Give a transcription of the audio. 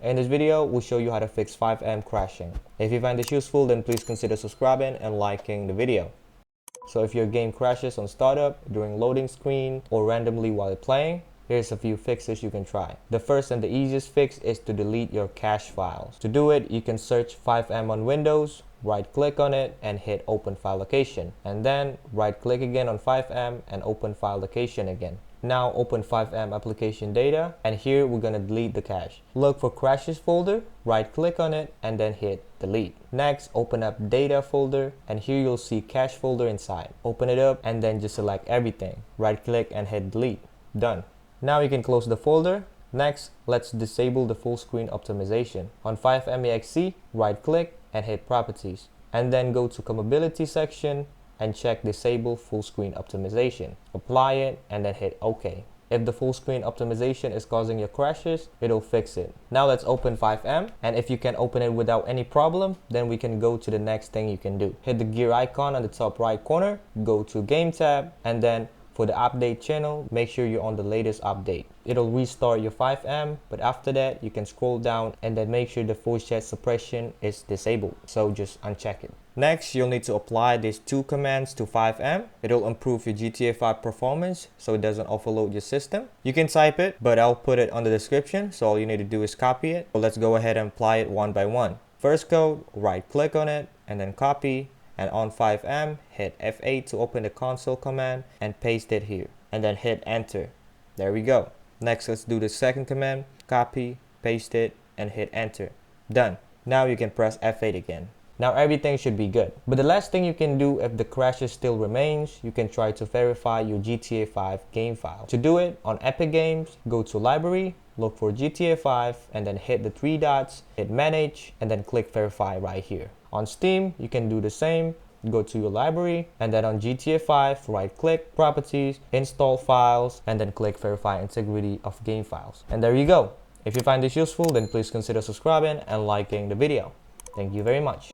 In this video, we'll show you how to fix FiveM crashing. If you find this useful, then please consider subscribing and liking the video. So if your game crashes on startup, during loading screen, or randomly while playing, here's a few fixes you can try. The first and the easiest fix is to delete your cache files. To do it, you can search FiveM on Windows, right-click on it, and hit Open File Location. And then right-click again on FiveM and Open File Location again. Now open FiveM application data, and here we're gonna delete the cache. Look for crashes folder, right-click on it, and then hit delete. Next, open up data folder, and here you'll see cache folder inside. Open it up, and then just select everything. Right-click and hit delete. Done. Now you can close the folder. Next, let's disable the full screen optimization. On FiveM, right-click and hit properties, and then go to compatibility section and check disable full screen optimization. Apply it and then hit OK. If the full screen optimization is causing your crashes, it'll fix it. Now let's open FiveM, and if you can open it without any problem, then we can go to the next thing you can do. Hit the gear icon on the top right corner, go to Game tab, and then for the update channel, make sure you're on the latest update. It'll restart your FiveM, but after that, you can scroll down and then make sure the voice chat suppression is disabled. So just uncheck it. Next, you'll need to apply these two commands to FiveM. It'll improve your GTA 5 performance so it doesn't overload your system. You can type it, but I'll put it on the description, so all you need to do is copy it. So let's go ahead and apply it one by one. First code, right-click on it and then copy. And on FiveM, hit F8 to open the console command and paste it here. And then hit enter. There we go. Next, let's do the second command. Copy, paste it, and hit enter. Done. Now you can press F8 again. Now everything should be good. But the last thing you can do if the crashes still remains, you can try to verify your GTA 5 game file. To do it, on Epic Games, go to Library, look for GTA 5, and then hit the three dots, hit Manage, and then click Verify right here. On Steam, you can do the same. Go to your library, and then on GTA 5, right-click, Properties, Install Files, and then click Verify Integrity of Game Files. And there you go. If you find this useful, then please consider subscribing and liking the video. Thank you very much.